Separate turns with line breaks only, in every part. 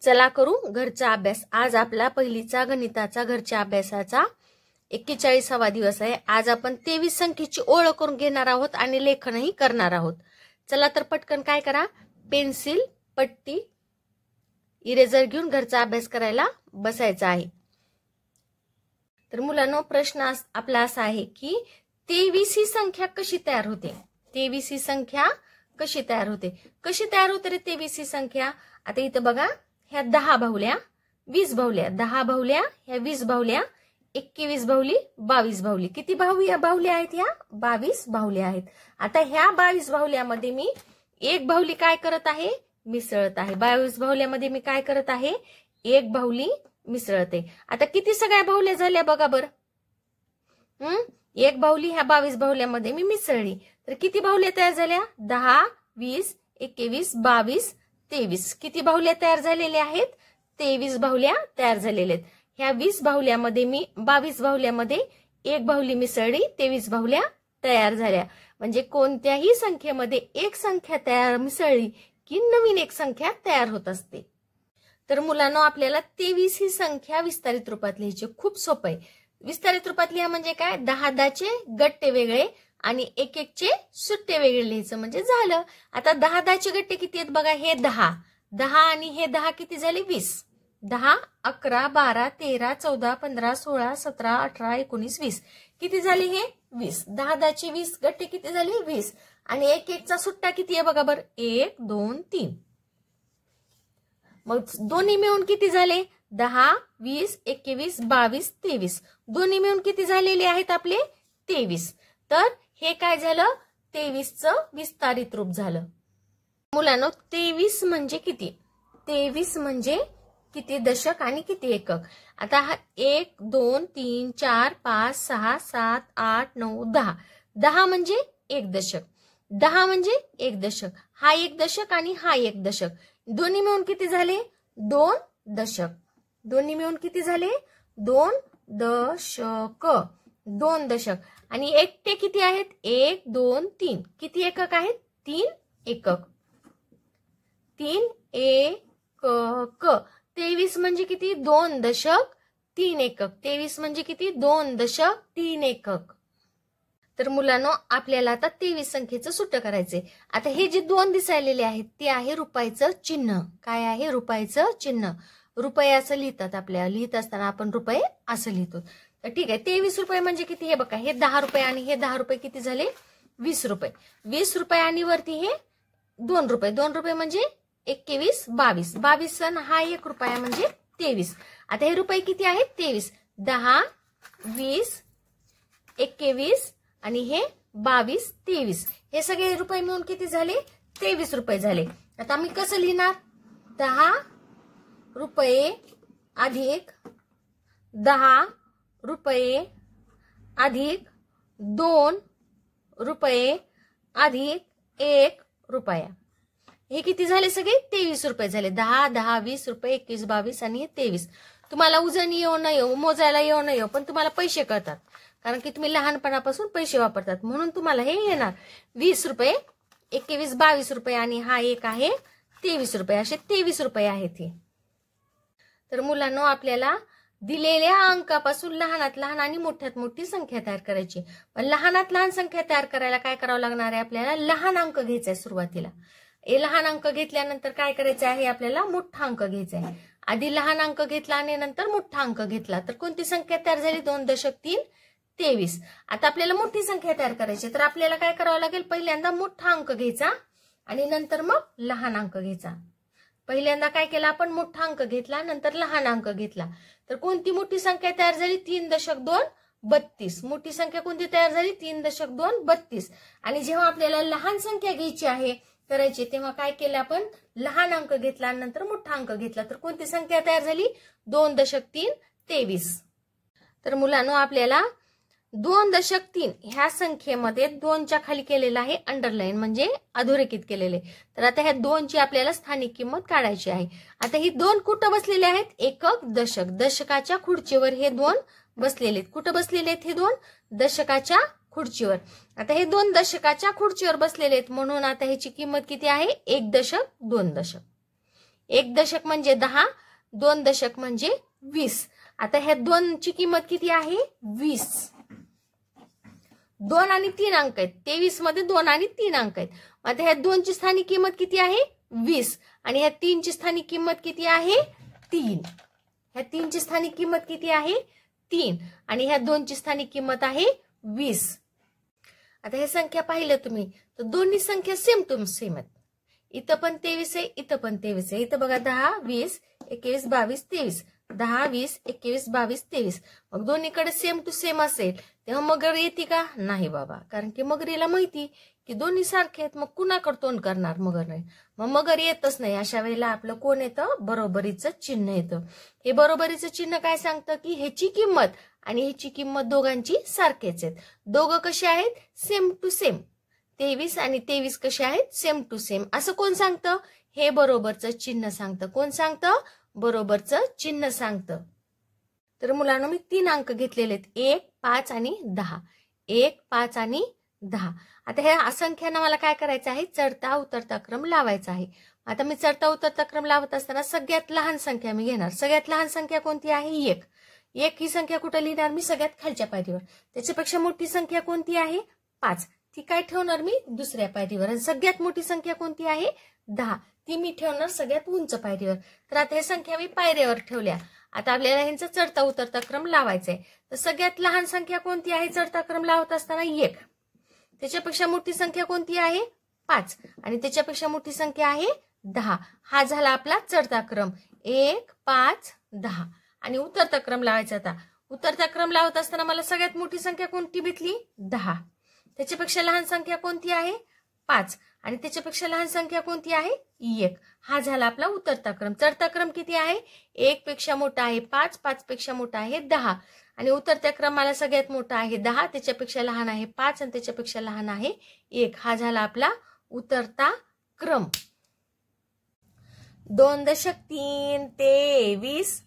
चला करू घरचा अभ्यास। आज आपला पहिलीचा गणिताचा घरच्या अभ्यासाचा 41वा दिवस आहे। आज आपण 23 संख्येची ओळख करून घेणार आहोत आणि लेखनही करणार आहोत। चला तर पटकन काय करा, पेन्सिल, पट्टी, इरेजर घेऊन घरचा अभ्यास करायला बसायचा आहे। तर मुलांनो, प्रश्न आपला असा आहे की 23 ही संख्या कशी तयार होते? 23 ही संख्या कशी तयार होते? कशी तयार होते रे 23 ही संख्या? आता इथं बघा, ह्या 10 बाहुल्या, 20 बाहुल्या, 10 बाहुल्या, ह्या 20 बाहुल्या, 21 बाहुली, 22 बाहुली। किती बाहुल्या आहेत? ह्या 22 बाहुल्या आहेत। आता ह्या 22 बाहुल्यामध्ये मी एक बाहुली काय करत आहे? मिसळत आहे। 22 बाहुल्यामध्ये मी काय करत आहे? एक बाहुली मिसळत आहे। आता किती सगळ्या बाहुल्या झाल्या बघा बर। एक बाहुली ह्या 22 बाहुल्यामध्ये मी मिसळली, तर किती बाहुल्या तयार झाल्या? 10, 20, 21, 22, 23। किती बाहुल्या तयार झालेल्या आहेत? 23 बाहुल्या तयार झालेल्या आहेत। ह्या 20 बाहुल्यामध्ये मी 22 बाहुल्यामध्ये एक बाहुली मिसळली, 23 बाहुल्या तयार झाल्या। म्हणजे कोणत्याही संख्येमध्ये एक संख्या मिसळली की नवीन एक संख्या तयार होत असते। तर मुलांनो, आपल्याला 23 ही संख्या विस्तारित रूपात लिहायची। खूप सोपं आहे। विस्तारित रूपात लिहा म्हणजे काय? 10चे गट्टे वेगळे आणि 1चे सुट्टे वेगळे लिहायचं म्हणजे झालं। आता 10चे गट्टे किती आहेत बघा, हे 10 आणि हे 10 किती झाले? 20। 10, 11, 12, 13, 14, 15, 16, 17, 18, 19, 20। किती झाले हे? 20। 10चे 20 गट्टे किती झाले? 20। आणि 1चा सुट्टा किती आहे बघा बर? 1, 2, 3। मग दोन्ही मिळून किती झाले? 10, 20, 21, 22, 23। दोन्ही मिळून किती झालेले आहेत आपले? 23। तर हे काय झालं? 23चं विस्तारित रूप झालं। मुलांनो, 23 म्हणजे किती? 23 म्हणजे किती दशक आणि किती एकक? आता हा 1, 2, 3, 4, 5, 6, 7, 8, 9, 10। 10 म्हणजे एक दशक। 10 म्हणजे एक दशक। हा एक दशक आणि हा एक दशक। दोन्ही मिळून किती झाले? 2 दशक। दोन्ही मिळून किती झाले? 2 दशक। 2 दशक। आणि एकटे किती आहेत? 1, 2, 3। किती एकक आहेत? 3 एकक। 3 एकक। 23 म्हणजे किती? 2 दशक 3 एकक। 23 म्हणजे किती? 2 दशक 3 एकक। तर मुलांनो, आपल्याला आता 23 संख्येचं सुट्ट करायचंय। आता हे जे 2 दिसायलेले आहेत ते आहे रुपयाचं चिन्ह। काय आहे? रुपयाचं चिन्ह। रुपये असं लिहितात, आपल्याला लिहित असताना आपण रुपये असं लिहितो। तर ठीक आहे, 23 रुपये म्हणजे किती? हे बघा, हे 10 रुपये आणि हे 10 रुपये किती झाले? 20 रुपये। 20 रुपये आणि वरती हे 2 रुपये। 2 रुपये म्हणजे 21, 22। 22 हा 1 रुपया म्हणजे 23। आता हे रुपये किती आहेत? 23। 10, 20, 21 आणि हे 22, 23। हे सगळे रुपये मिळून किती झाले? 23 रुपये झाले। आता मी कसं लिहिणार? 10 रुपये अधिक 10 रुपये अधिक 2 रुपये अधिक 1 रुपया। हे किती झाले? सगळे 23 रुपये झाले। 10, 10, 20 रुपये, 21, 22 आणि 23। तुम्हाला उजनी येऊ न येऊ, मोजायला येऊ न येऊ, पण तुम्हाला पैसे कळतात, कारण की तुम्ही लहानपणापासून पैसे वापरतात, म्हणून तुम्हाला हे येणार। 20 रुपये, 21, 22 रुपये आणि हा एक आहे 23 रुपये। असे 23 रुपये आहेत हे। तर मुलांनो, आपल्याला दिलेल्या अंकापासून लहानात लहान आणि मोठ्यात मोठी संख्या तयार करायची। पण लहानात लहान संख्या तयार करायला काय करावं लागणार आहे? आपल्याला लहान अंक घ्यायचा आहे सुरुवातीला। हे लहान अंक घेतल्यानंतर काय करायचं आहे? आपल्याला मोठा अंक घ्यायचा आहे। आधी लहान अंक घेतला आणि नंतर मोठा अंक घेतला, तर कोणती संख्या तयार झाली? 2 दशक 3, 23। आता आपल्याला मोठी संख्या तयार करायची, तर आपल्याला काय करावं लागेल? पहिल्यांदा मोठा अंक घ्यायचा आणि नंतर मग लहान अंक घ्यायचा। पहिल्यांदा काय केलं आपण? मोठा अंक घेतला, नंतर लहान अंक घेतला। तर कोणती मोठी संख्या तयार झाली? 3 दशक 2, 32। मोठी संख्या कोणती तयार झाली? 3 दशक 2, 32। आणि जेव्हा आपल्याला लहान संख्या घ्यायची आहे करायची, तेव्हा काय केलं आपण? लहान अंक घेतला, नंतर मोठा अंक घेतला, तर कोणती संख्या तयार झाली? 2 दशक 3, 23। तर मुलांनो, आपल्याला 2 दशक 3 ह्या संख्येमध्ये 2च्या खाली केलेलं आहे अंडरलाईन, म्हणजे अधोरेखित केलेले। तर आता ह्या 2ची आपल्याला स्थानिक किंमत काढायची आहे। आता ही 2 कुठं बसलेले आहेत? एकक, दशक। दशकाच्या खुर्चीवर हे 2 बसलेले आहेत। कुठं बसलेले आहेत हे 2? दशकाच्या खुर्चीवर। आता हे 2 दशकाच्या खुर्चीवर बसलेले आहेत, म्हणून आता ह्याची किंमत किती आहे? 1 दशक 2 दशक। 1 दशक म्हणजे 10, 2 दशक म्हणजे 20. आता ह्या 2ची किंमत किती आहे? 20. 2 आणि 3 अंक आहेत. 23 मध्ये 2 आणि 3 अंक आहेत. आता ह्या 2 ची स्थानिक किंमत किती आहे? 20. आणि ह्या 3 ची स्थानिक किंमत किती आहे? 3. ह्या 3 ची स्थानिक किंमत किती आहे? 3. आणि ह्या 2 ची स्थानिक किंमत आहे 20. आता हे संख्या पाहिलं तुम्ही तर दोन्ही संख्या सेम टू सेम आहेत. इथं पण 23 आहे, इथं पण 23 आहे. इथं बघा 10, 20, 21, 22, 23. 10, 20, 21, 22, 23. मग दोन्हीकडे सेम टू सेम असेल तेव्हा मगर येते का? नाही बाबा, कारण की मगरीला माहिती की दोन्ही सारखे आहेत. मग कुणाकडे तोंड करणार मगर? नाही, मग मगर येतच नाही. अशा वेळेला आपलं कोण येतं? बरोबरीचं चिन्ह येतं. हे बरोबरीचं चिन्ह काय सांगतं की ह्याची किंमत आणि ह्याची किंमत दोघांची सारखेच आहेत. दोघं कसे आहेत? Same to same. 23 आणि 23 कसे आहेत? Same to same. असं कोण सांगतं? हे बरोबरचं चिन्ह सांगतं. कोण सांगतं? बरोबरचं चिन्ह सांगतं. तर मुलांना मी 3 अंक घेतलेले आहेत, 1, 5 आणि 10. 1, 5 आणि 10. आता ह्या असंख्यांना मला काय करायचं आहे? चढता उतरता क्रम लावायचा आहे. आता मी चढता उतरता क्रम लावत असताना सगळ्यात लहान संख्या मी घेणार. सगळ्यात लहान संख्या कोणती आहे? 1. 1 ही संख्या कुठे लिहिणार मी? सगळ्यात खालच्या पायरीवर. त्याच्यापेक्षा मोठी संख्या कोणती आहे? 5. ती काय ठेवणार मी? दुसऱ्या पायरीवर. आणि सगळ्यात मोठी संख्या कोणती आहे? 10. ती मी ठेवणार सगळ्यात उंच पायरीवर. तर आता ह्या संख्या मी पायऱ्यावर ठेवल्या. आता आपल्याला ह्यांचा चढता उतरता क्रम लावायचा आहे. तर सगळ्यात लहान संख्या कोणती आहे चढता क्रम लावत असताना? 1. त्याच्यापेक्षा मोठी संख्या कोणती आहे? 5. आणि त्याच्यापेक्षा मोठी संख्या आहे 10. हा झाला आपला चढता क्रम. 1, 5, 10. आणि उतरता क्रम लावायचा. आता उतरता क्रम लावत असताना मला सगळ्यात मोठी संख्या कोणती भेटली? 10. त्याच्यापेक्षा लहान संख्या कोणती आहे? 5. आणि त्याच्यापेक्षा लहान संख्या कोणती आहे? 1. हा झाला आपला उतरता क्रम. चढता क्रम किती आहे? 1 पेक्षा मोठा आहे 5, 5 पेक्षा मोठा आहे 10. आणि उतरत्या क्रमाला सगळ्यात मोठा आहे 10, त्याच्यापेक्षा लहान आहे 5 आणि त्याच्यापेक्षा लहान आहे 1. हा झाला आपला उतरता क्रम. 2 दशक 3, 23.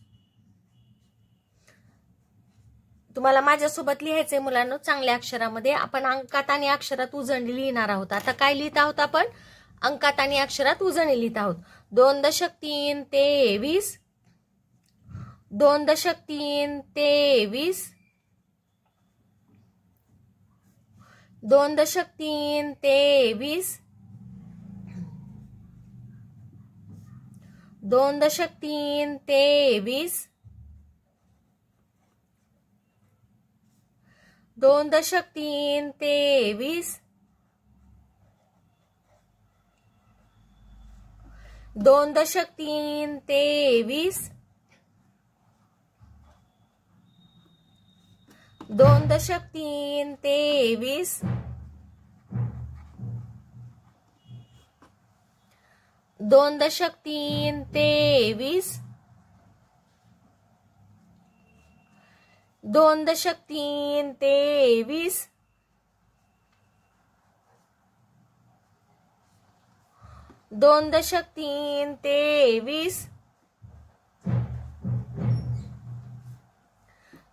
तुम्हाला माझ्यासोबत लिहायचंय मुलांनो चांगल्या अक्षरामध्ये. आपण अंकात आणि अक्षरात उजळणी लिहिणार आहोत. आता काय लिहित आहोत आपण? अंकात आणि अक्षरात उजळणी लिहित आहोत. 2 दशक 3, 23. 2 दशक 3, 23. 2 दशक 3, 23. 2 दशक 3, 23. 2 दशक 3, 23. 2 दशक 3, 23. 2 दशक 3, 23. 2 दशक 3, 23. 2 दशक 3, 23. 2 दशक 3, 23.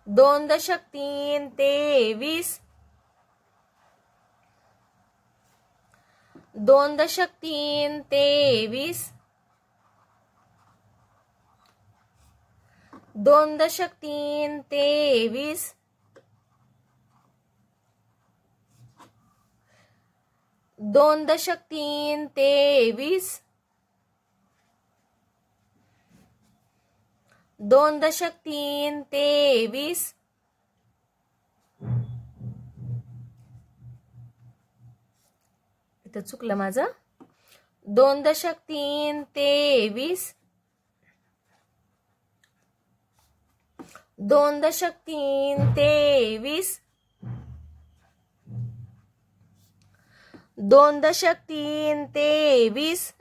2 दशक 3, 23. 2 दशक 3, 23. 2 दशक 3, 23. 2 दशक 3, 23. 2 दशक 3, 23. इथं चुकलं माझं. 2 दशक 3, 23. 2 दशक 3, 23. 2 दशक 3, 23.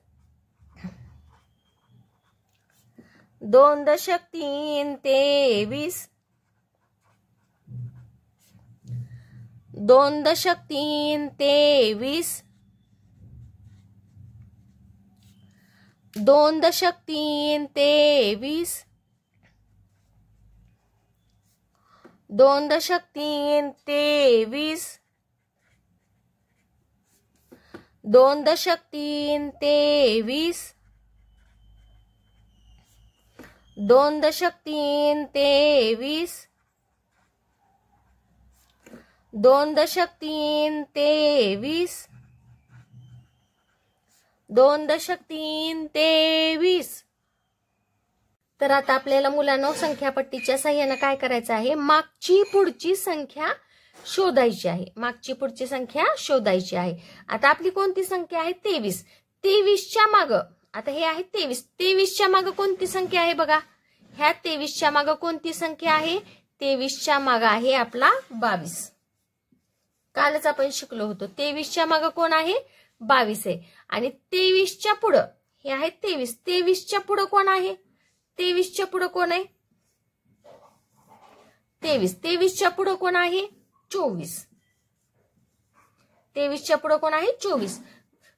2 दशक 3, 23. 2 दशक 3, 23. 2 दशक 3, 23. 2 दशक 3, 23. 2 दशक 3, 23. 2 × 3 23. 2 × 3 23. 2 × 3 23. तर आता आपल्याला मुलांनो संख्यापट्टीच्या सहाय्याने काय करायचं आहे, मागची पुढची संख्या शोधायची आहे. मागची पुढची संख्या शोधायची आहे. आता आपली कोणती संख्या आहे, 23. 23च्या माग आता हे आहे 23. 23च्या माग कोणती संख्या आहे बघा, ह्या 23च्या माग कोणती संख्या आहे, 23च्या माग आहे आपला 22. कालच आपण शिकलो होतो 23च्या माग कोण आहे, 22 आहे. आणि 23च्या पुढं हे आहे 23. 23च्या पुढं कोण आहे, 23च्या पुढं कोण आहे, 23. 23च्या पुढं कोण आहे, 24. 23च्या पुढं कोण आहे, 24.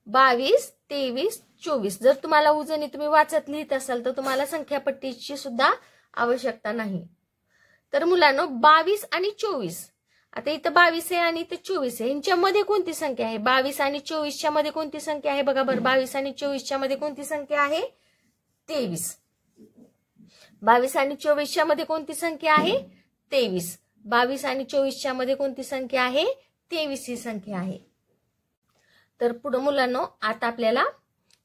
22, 23, 24. जर तुम्हाला उजनी तुम्ही वाचत लिहित असाल तर तुम्हाला संख्यापट्टीची सुद्धा आवश्यकता नाही. तर मुलांनो 22 आणि 24. आता इथं 22 आहे आणि इथं 24 आहे. यांच्यामध्ये कोणती संख्या आहे, 22 आणि 24च्या मध्ये कोणती संख्या आहे बघा बरं. 22 आणि 24च्या मध्ये कोणती संख्या आहे, 23. 22 आणि 24च्या मध्ये कोणती संख्या आहे, 23. 22 आणि 24च्या मध्ये कोणती संख्या आहे, 23 ही संख्या आहे. तर पुढे मुलांनो आता आपल्याला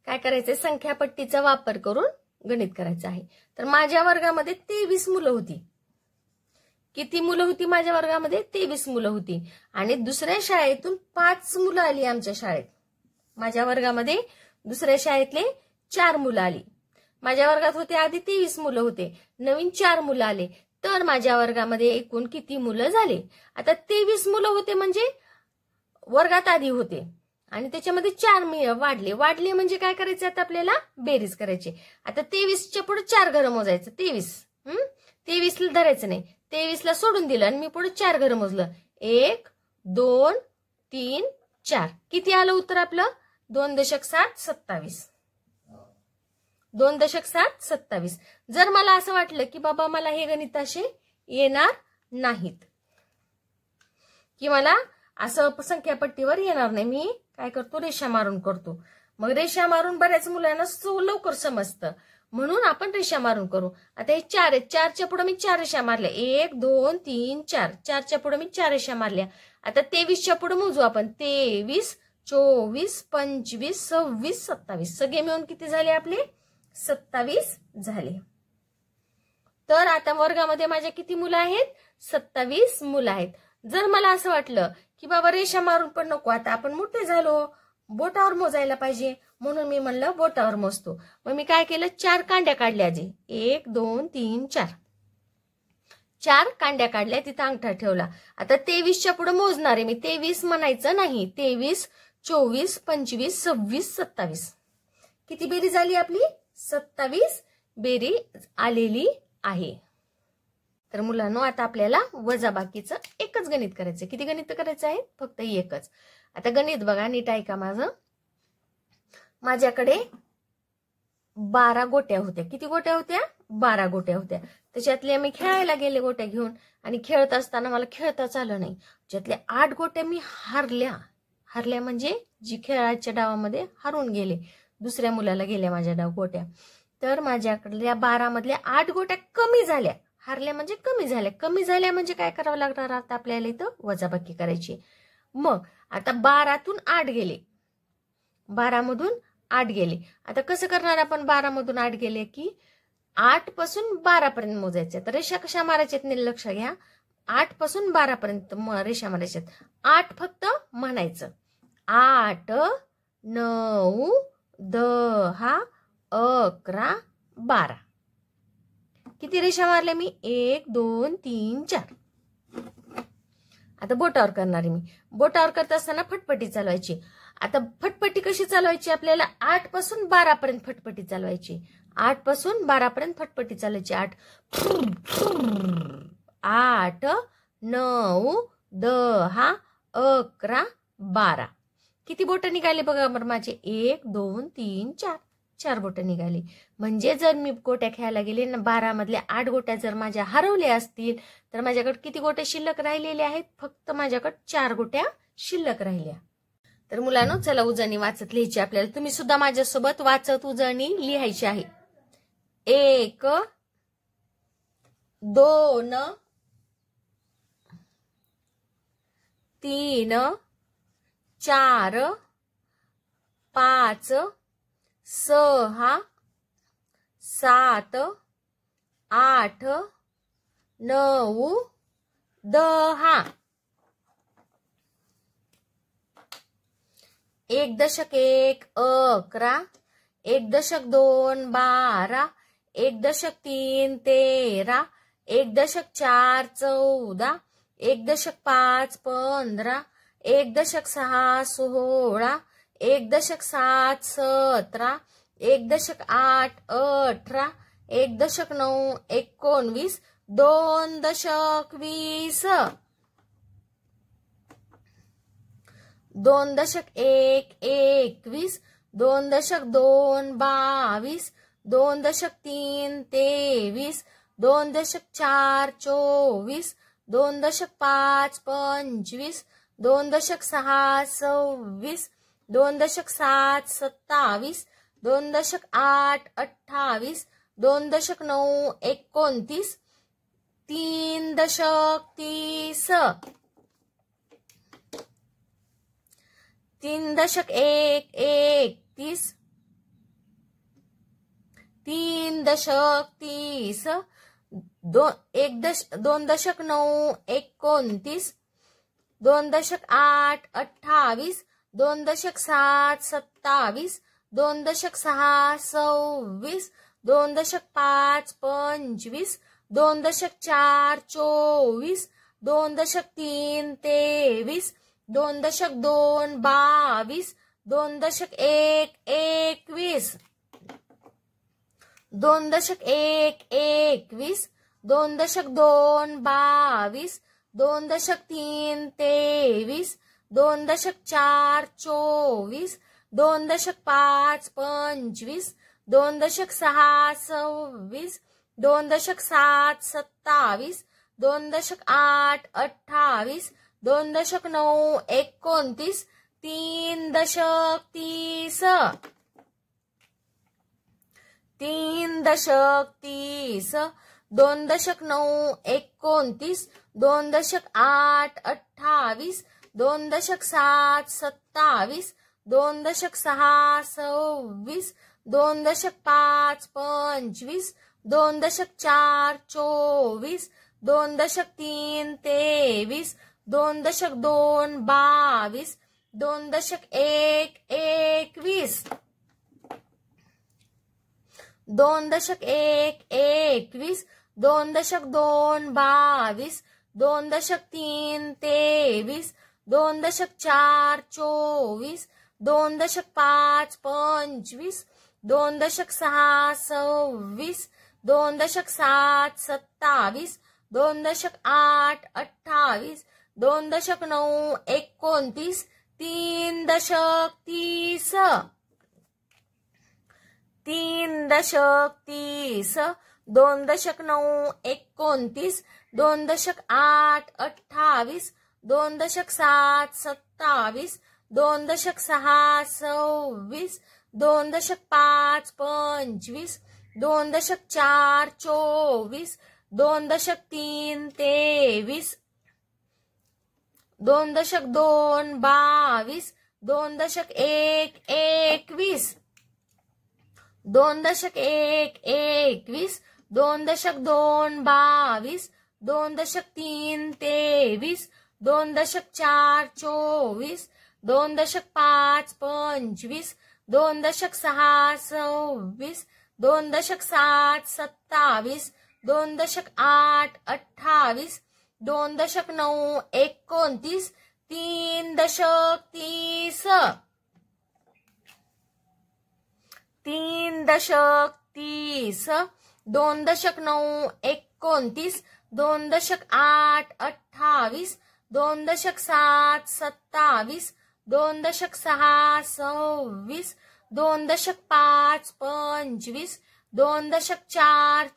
काय करायचंय, संख्यापट्टीचा वापर करून गणित करायचं आहे. तर माझ्या वर्गामध्ये 23 मुलं होती. किती मुलं होती माझ्या वर्गामध्ये, 23 मुलं होती. आणि दुसऱ्या शाळेतून 5 मुलं आली आमच्या शाळेत. माझ्या वर्गामध्ये दुसऱ्या शाळेतले 4 मुलं आली. माझ्या वर्गात होते आधी 23 मुलं होते, नवीन 4 मुलं आले. तर माझ्या वर्गामध्ये एकूण किती मुलं झाले. आता 23 मुलं होते म्हणजे वर्गात आधी होते आणि त्याच्यामध्ये 4 वाढले म्हणजे काय करायचं, आता आपल्याला बेरीज करायची. आता 23च्या पुढे 4 घरं मोजायचं. 23ला धरायचं नाही, 23ला सोडून दिलं आणि मी पुढे 4 घरं मोजलं. 1 2 3 4. किती आलं उत्तर आपलं, 2.7 27. 2.7 27. जर मला असं वाटलं की बाबा मला हे गणित असे येणार नाहीत की मला असं संख्यापट्टीवर येणार नाही, मी काय करतो, रेषा मारून करतो. मग रेषा मारून बऱ्याच मुलांना लवकर समजतं म्हणून आपण रेषा मारून करू. आता हे 4 आहेत, 4च्या पुढे मी 4 रेषा मारल्या. 1 2 3 4. 4च्या पुढे मी 4 रेषा मारल्या. आता 23च्या पुढे मोजू आपण. 23 24 25 26 27. सगळे मिळून किती झाले आपले, 27 झाले. तर आता वर्गामध्ये माझ्या किती मुलं आहेत, 27 मुलं आहेत. जर मला असं वाटलं की बाबा रेषा मारून पण नको, आता आपण मोठे झालो, बोटावर मोजायला पाहिजे, म्हणून मी म्हणलं बोटावर मोजतो. मग मी काय केलं, 4 कांड्या काढल्या. आजी 1 2 3 4. 4 कांड्या काढल्या, तिथं अंगठा ठेवला. आता 23च्या पुढे मोजणार आहे मी. 23 म्हणायचं नाही, 23 24 25 26 27. किती बेरीज झाली आपली, 27 बेरीज आलेली आहे. तर मुलांनो आता आपल्याला वजाबाकीचं एकच गणित करायचं. किती गणित करायचं आहे, फक्त एकच. आता गणित बघा, नीट ऐका माझं. माझ्याकडे 12 गोट्या होत्या. किती गोट्या होत्या, 12 गोट्या होत्या. त्याच्यातले मी खेळायला गेले गोट्या घेऊन आणि खेळत असताना मला खेळताच आलं नाही. त्याच्यातल्या 8 गोट्या मी हारल्या म्हणजे जी खेळाच्या डावामध्ये हरून गेले, दुसऱ्या मुलाला गेल्या माझ्या गोट्या. तर माझ्याकडल्या 12 मधल्या 8 गोट्या कमी झाल्या. हारल्या म्हणजे कमी झाल्या म्हणजे काय करावं लागणार, आता आपल्याला इथं वजाबाकी करायची. मग आता 12तून 8 गेले, 12 मधून 8 गेले. आता कसं करणार आपण, 12 मधून 8 गेले की 8 पासून 12 पर्यंत मोजायचे. तर रेषा कशा मारायच्यात लक्ष घ्या. 8 पासून 12 पर्यंत रेषा मारायच्यात. 8 फक्त म्हणायचं. 8 9 10 11 12. किती रेषा मारल्या मी, 1 2 3 4. आता बोटावर करणार आहे मी. बोटावर करत असताना फटफटी चालवायची. आता फटफटी कशी चालवायची, आपल्याला 8 पासून 12 पर्यंत फटफटी चालवायची. 8 पासून 12 पर्यंत फटफटी चालवायची. 8 8 9 10 11 12. किती बोटं निघाले बघा बरं माझे, 1 2 3 4. 4 बोटं निघाली. म्हणजे जर मी गोट्या खेळायला गेले ना, 12 मधल्या 8 गोट्या जर माझ्या हरवल्या असतील तर माझ्याकडे किती गोट्या शिल्लक राहिलेल्या आहेत, फक्त माझ्याकडे 4 गोट्या शिल्लक राहिल्या. तर मुलांनो चला उजळणी वाचत लिहायची आपल्याला. तुम्ही सुद्धा माझ्यासोबत वाचत उजळणी लिहायची आहे. 1 2 3 4 5 6 7 8 9 10. 1.1 11, 1.2 12, 1.3 13, 1.4 14, 1.5 15, 1.6 16, 1.7 17, 1.8 18, 1.9 19, 2.20, 2.1 21, 2.2 22, 2.3 23, 2.4 24, 2.5 25, 2.6 26, 2.7 27, 2.8 28, 2.9 29, 3.30, 3.1 31, 3.30, 2.9 29, 2.8 28, 2.7 27, 2.6 26, 2.5 25, 2.4 24, 2.3 23, 2.2 22, 2.1 21, 2.1 21, 2.2 22, 2.3 23, 2.4 24, 2.5 25, 2.6 26, 2.7 27, 2.8 28, 2.9 29, 3.30, 3.30, 2.9 29, 2.8 28, 2.7 27, 2.6 26, 2.5 25, 2.4 24, 2.3 23, 2.2 22, 2.1 21, 2.1 21, 2.2 22, 2.3 23, 2.4 24, 2.5 25, 2.6 26, 2.7 27, 2.8 28, 2.9 29, 3.30, 3.30, 2.9 29, 2.8 28, 2.7 27, 2.6 26, 2.5 25, 2.4 24, 2.3 23, 2.2 22, 2.1 21, 2.1 21, 2.2 22, 2.3 23, 2.4 24, 2.5 25, 2.6 26, 2.7 27, 2.8 28, 2.9 29, 3.30, 3.30, 2.9 29, 2.8 28, 2.7 27, 2.6 26, 2.5 25, 2.4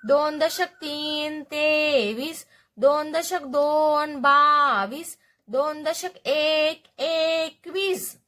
24, 2.3 23, 2.2 22, 2.1 21,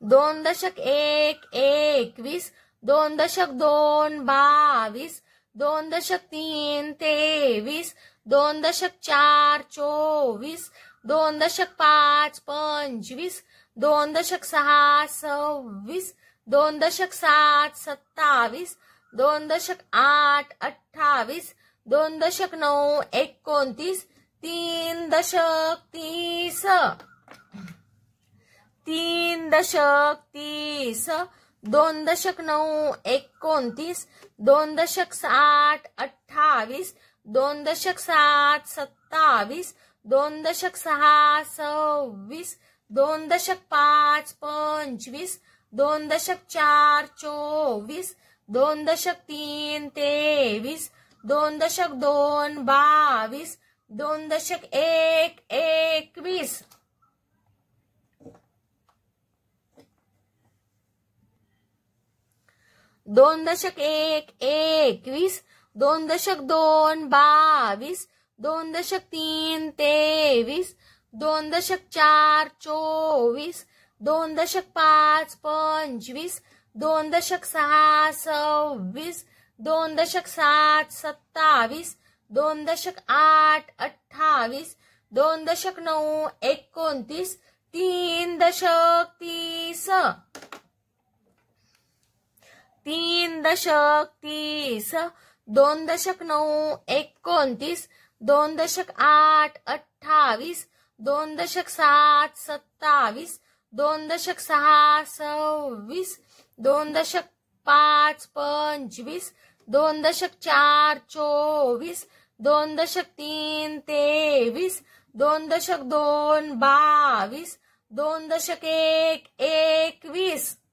2 दशक 1 21, 2 दशक 2 22, 2 दशक 3 23, 2 दशक 4 24, 2 दशक 5 25, 2 दशक 6 26, 2 दशक 7 27, 2 दशक 8 28, 2 दशक 9 29, 3 दशक 30, 3 दशक 30, 2 दशक 9 29, 2 दशक 8 28, 2 दशक 7 27, 2 दशक 6 26, 2 दशक 5 25, 2 दशक 4 24, 2 दशक 3 23, 2 दशक 2 22, 2 दशक 1 21, 2 दशक 1 21, 2 दशक 2 22, 2 दशक 3 23, 2 दशक 4 24, 2 दशक 5 25, 2 दशक 6 26, 2 दशक 7 27, 2 दशक 8 28, 2 दशक 9 29, 3 दशक 30, 3 दशक 30, 2 दशक 9 29, 2 दशक 8 28, 2 दशक 7 27, 2 दशक 6 26, 2 दशक 5 25, 2 दशक 4 24, 2 दशक 3 23, 2 दशक 2 22, 2 दशक 1 21.